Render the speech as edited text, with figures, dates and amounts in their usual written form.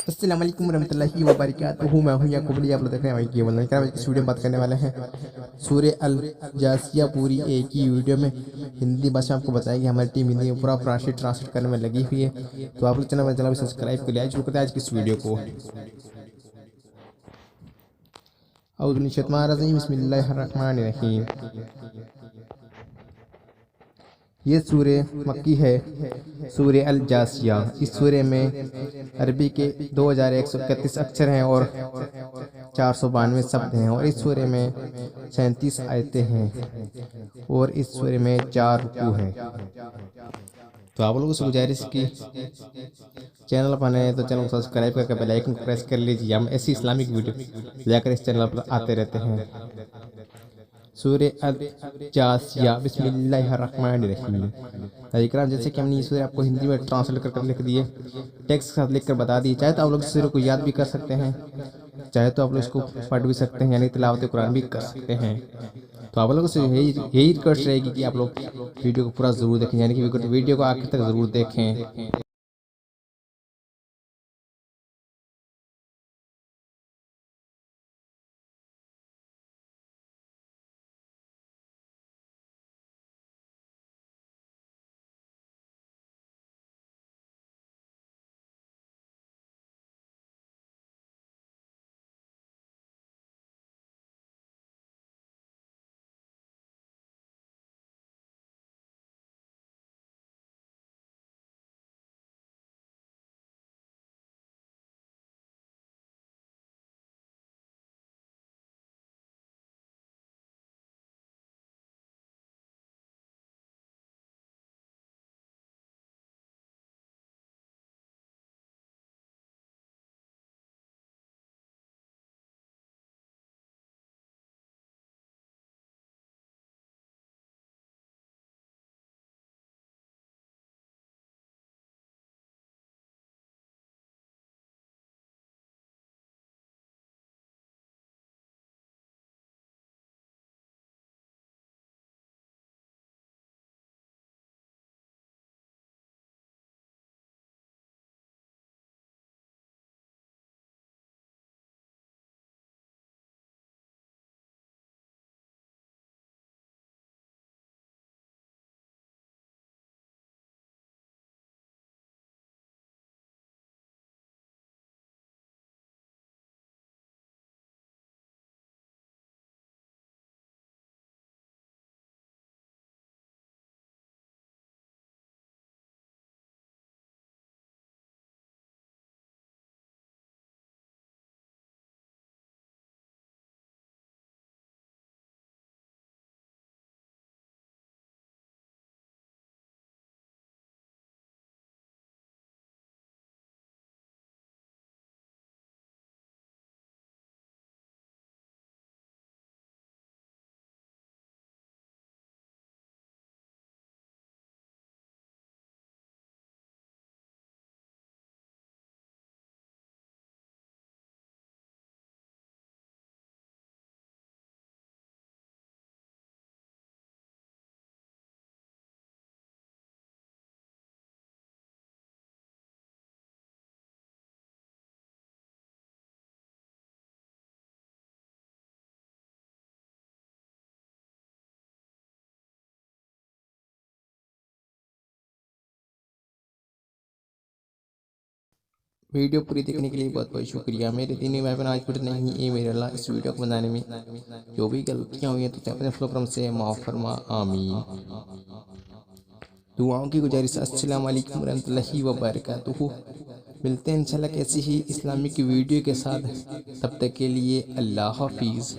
अस्सलाम वालेकुम रहमतुल्लाहि व बरकातुहू। मैं हूं याकूब अली। आप लोग देख रहे हैं भाई केवल इस वीडियो में बात करने वाले हैं सूर्य अल जासिया। पूरी एक ही वीडियो में हिंदी भाषा आपको बताएंगे। हमारी टीम हिंदी में पूरा ट्रांसलेट करने में लगी हुई है। तो आप लोग चैनल सब्सक्राइब कर लिया। शुरू करते हैं आज की इस वीडियो को। औज़ु बिल्लाहि शैतानिर रजीम, बिस्मिल्लाहिर रहमानिर रहीम। ये सूर्य मक्की है, सूर्य अल जासिया। इस सूर्य में अरबी के 2131 अक्षर हैं और 492 शब्द हैं और इस सूर्य में 37 आयतें हैं और इस सूर्य में 4 रुकू हैं। तो आप लोगों से गुजारिश की चैनल पर नए तो चैनल को सब्सक्राइब करके बेल आइकन को प्रेस कर लीजिए। हम ऐसी इस्लामिक वीडियो लेकर इस चैनल पर आते रहते हैं। सूर्य अल जासिया, बिस्मिल्लाहिर्रहमानिर्रहीम। इकराम, जैसे कि हमने ये सूर्य आपको हिंदी में ट्रांसलेट कर लिख दिए, टेक्स्ट के साथ लिख कर बता दिए। चाहे तो आप लोग इस सूर्य को याद भी कर सकते हैं, चाहे तो आप लोग इसको पढ़ भी सकते हैं, यानी तिलावत कुरान भी कर सकते हैं। तो आप लोगों से यही रिक्वेस्ट रहेगी कि आप लोग वीडियो को पूरा ज़रूर देखें, यानी कि वीडियो को आखिर तक ज़रूर देखें। वीडियो पूरी देखने के लिए बहुत बहुत शुक्रिया। मेरे दीनी भाई बहन, आज फिर नहीं है मेरे अल्लाह इस वीडियो को बनाने में जो भी गलतियाँ हुई हैं तो अपने फ्लोक्रम से माफ़ फरमा, आमीन। दुआओं की गुजारिश। अस्सलाम वालेकुम रहमतुल्लाहि व बरकातुहू। मिलते हैं इंशाल्लाह कैसी ही इस्लामिक वीडियो के साथ। तब तक के लिए अल्लाह हाफिज़।